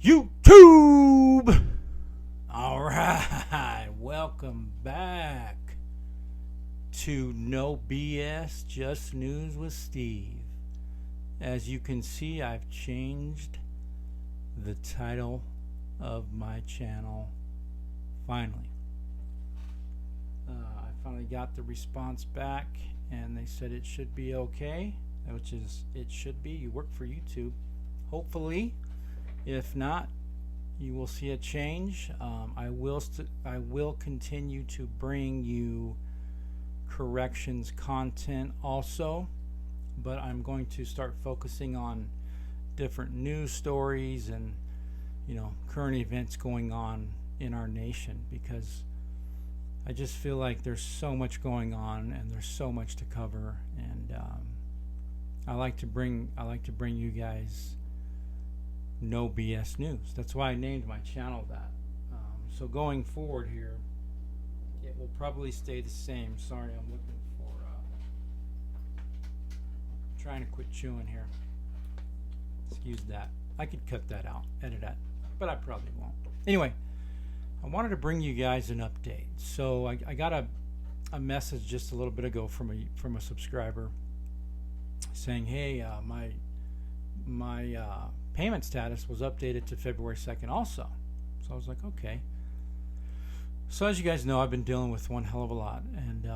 YouTube! Alright, welcome back to No BS, Just News with Steve. As you can see, I've changed the title of my channel finally. I finally got the response back and they said it should be okay, which is, it should be. You work for YouTube. Hopefully. If not, you will see a change. I will continue to bring you corrections content also, but I'm going to start focusing on different news stories and current events going on in our nation, because I just feel like there's so much going on and there's so much to cover, and I like to bring you guys No BS News. That's why I named my channel that. So going forward here, it will probably stay the same. Sorry, I'm looking for trying to quit chewing here. Excuse that. I could cut that out, edit that, but I probably won't. Anyway, I wanted to bring you guys an update. So I got a message just a little bit ago from a subscriber saying, hey, my payment status was updated to February 2nd also. So I was like, okay. So as you guys know, I've been dealing with one hell of a lot, and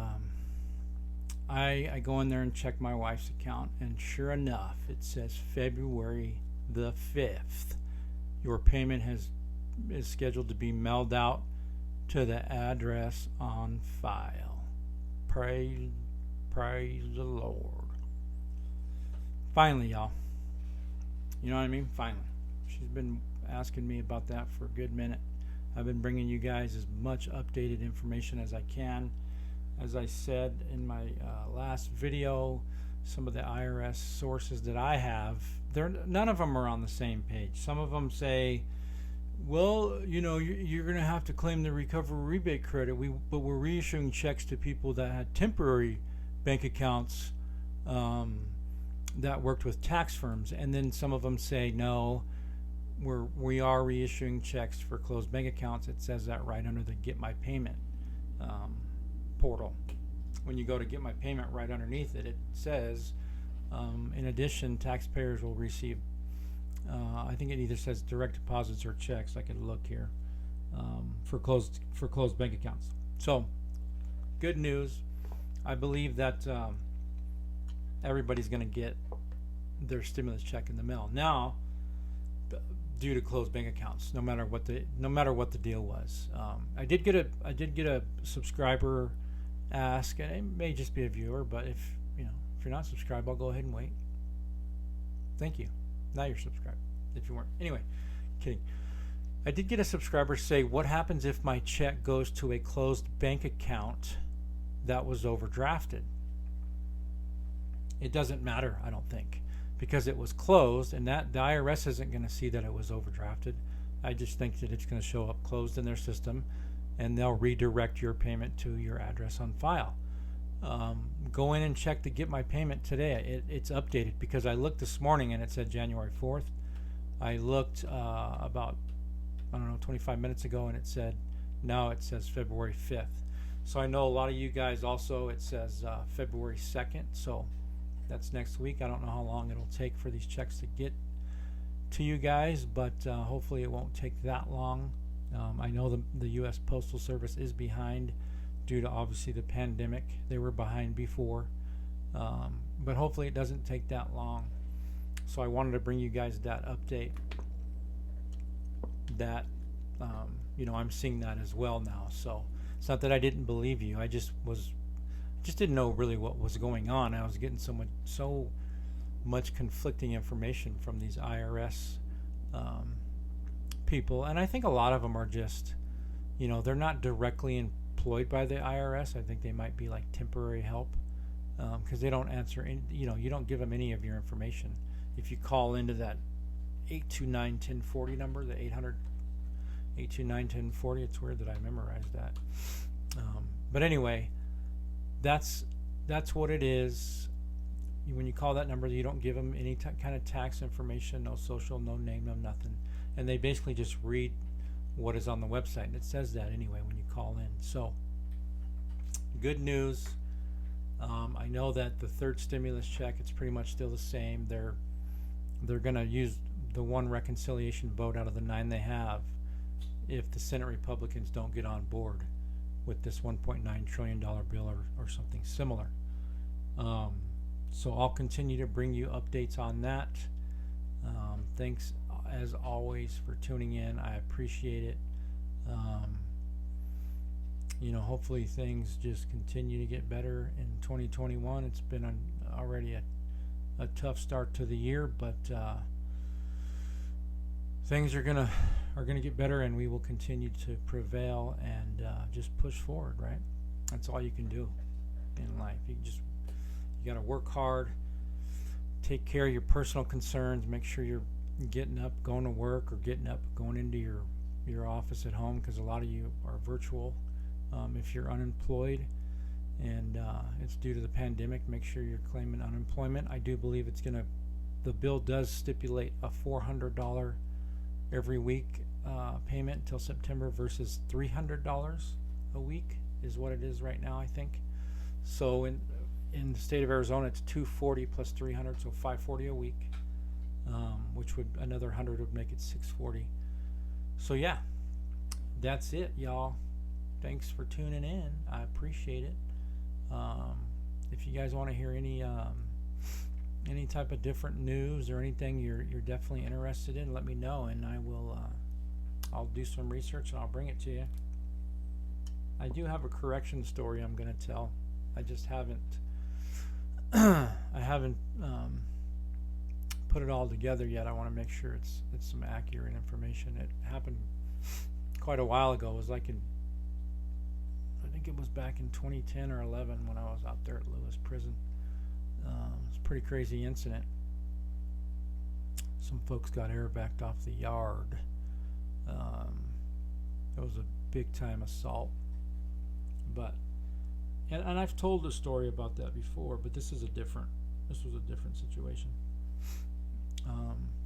I go in there and check my wife's account, and sure enough, it says February the 5th. Your payment is scheduled to be mailed out to the address on file. Praise the Lord. Finally, y'all. You know what I mean? Finally. She's been asking me about that for a good minute. I've been bringing you guys as much updated information as I can. As I said in my last video, some of the IRS sources that I have, none of them are on the same page. Some of them say, well, you're going to have to claim the recovery rebate credit, but we're reissuing checks to people that had temporary bank accounts that worked with tax firms. And then some of them say, no, we are reissuing checks for closed bank accounts. It says that right under the Get My Payment portal. When you go to Get My Payment, right underneath it, it says, in addition, taxpayers will receive, I think it either says direct deposits or checks. I can look here, for closed bank accounts. So, good news. I believe that everybody's going to get their stimulus check in the mail now, due to closed bank accounts, no matter what the deal was. I did get a subscriber ask, and it may just be a viewer, but if you're not subscribed, I'll go ahead and wait. Thank you. Now you're subscribed. If you weren't, anyway, kidding. I did get a subscriber say, what happens if my check goes to a closed bank account that was overdrafted? It doesn't matter, I don't think, because it was closed, and that the IRS isn't going to see that it was overdrafted. I just think that it's going to show up closed in their system, and they'll redirect your payment to your address on file. Go in and check to Get My Payment today. It's updated, because I looked this morning and it said January 4th. I looked about 25 minutes ago, and it said, now it says February 5th. So I know a lot of you guys also, it says February 2nd. So that's next week. I don't know how long it'll take for these checks to get to you guys, but hopefully it won't take that long. I know the U.S. Postal Service is behind due to obviously the pandemic. They were behind before, but hopefully it doesn't take that long. So I wanted to bring you guys that update that I'm seeing that as well now. So it's not that I didn't believe you. I just didn't know really what was going on. I was getting so much conflicting information from these IRS people, and I think a lot of them are just, they're not directly employed by the IRS. I think they might be like temporary help, because they don't answer you don't give them any of your information. If you call into that 829-1040 number, the 829-1040, it's weird that I memorized that, but anyway, that's what it is. When you call that number, you don't give them any kind of tax information, no social, no name, no nothing. and they basically just read what is on the website, and it says that anyway when you call in. So good news. I know that the third stimulus check, it's pretty much still the same. They're going to use the one reconciliation vote out of the 9 they have if the Senate Republicans don't get on board with this $1.9 trillion bill or something similar. So I'll continue to bring you updates on that. Thanks as always for tuning in. I appreciate it. Hopefully things just continue to get better in 2021. It's been already a tough start to the year, but things are gonna get better, and we will continue to prevail and just push forward. Right? That's all you can do in life. You gotta work hard, take care of your personal concerns, make sure you're getting up, going to work, or getting up, going into your office at home, because a lot of you are virtual. If you're unemployed and it's due to the pandemic, make sure you're claiming unemployment. I do believe the bill does stipulate a $400 every week payment until September versus $300 a week is what it is right now, I think. So in the state of Arizona, it's $240 plus $300, so $540 a week, which would another $100 would make it $640. So yeah, that's it, y'all. Thanks for tuning in. I appreciate it. If you guys want to hear any type of different news or anything you're definitely interested in, let me know, and I'll do some research and I'll bring it to you. I do have a correction story I'm going to tell. I just haven't put it all together yet. I want to make sure it's some accurate information. It happened quite a while ago. It was like I think it was back in 2010 or 11 when I was out there at Lewis Prison. It was a pretty crazy incident. Some folks got airbacked off the yard. It was a big time assault. And I've told a story about that before, but this was a different situation.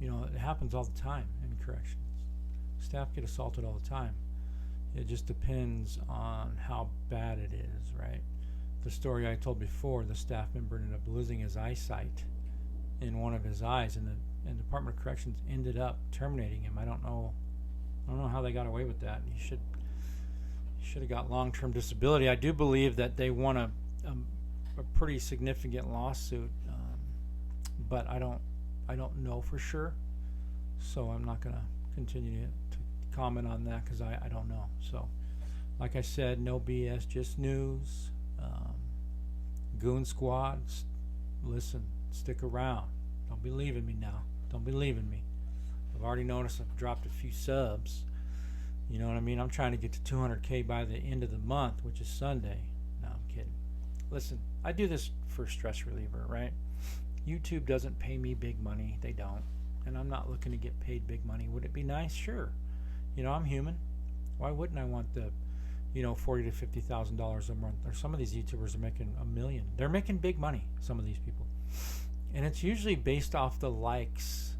It happens all the time in corrections. Staff get assaulted all the time. It just depends on how bad it is, right? The story I told before, the staff member ended up losing his eyesight in one of his eyes, and the Department of Corrections ended up terminating him. I don't know how they got away with that. He should have got long-term disability. I do believe that they won a pretty significant lawsuit, but I don't know for sure, so I'm not going to continue to comment on that because I don't know. So like I said, no BS, just news. Goon Squads, listen, stick around. Don't be leaving me now. Don't be leaving me. I've already noticed I've dropped a few subs. You know what I mean? I'm trying to get to 200K by the end of the month, which is Sunday. No, I'm kidding. Listen, I do this for stress reliever, right? YouTube doesn't pay me big money. They don't. And I'm not looking to get paid big money. Would it be nice? Sure. I'm human. Why wouldn't I want the, $40,000 to $50,000 a month? Or some of these YouTubers are making $1 million. They're making big money, some of these people. And it's usually based off the likes.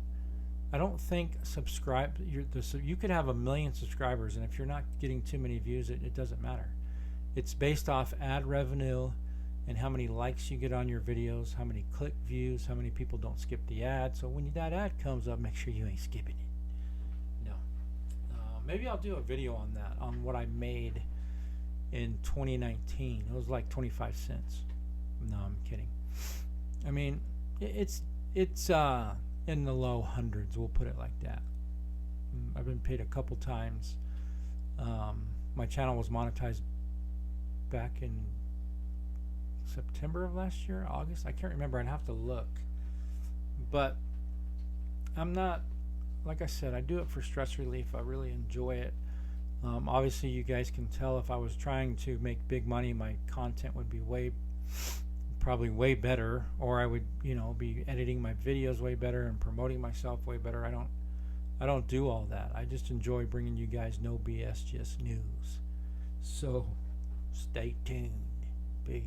I don't think you could have 1 million subscribers, and if you're not getting too many views, it doesn't matter. It's based off ad revenue and how many likes you get on your videos, how many click views, how many people don't skip the ad. So when that ad comes up, make sure you ain't skipping it. No. Maybe I'll do a video on that, on what I made in 2019. It was like 25 cents. No, I'm kidding. I mean, it's in the low hundreds, we'll put it like that. I've been paid a couple times. My channel was monetized back in September of last year, August. I can't remember. I'd have to look. But I'm not, like I said, I do it for stress relief. I really enjoy it. Obviously, you guys can tell if I was trying to make big money, my content would be probably way better, or I would be editing my videos way better and promoting myself way better. I don't do all that. I just enjoy bringing you guys no BS, just news. So stay tuned. Peace.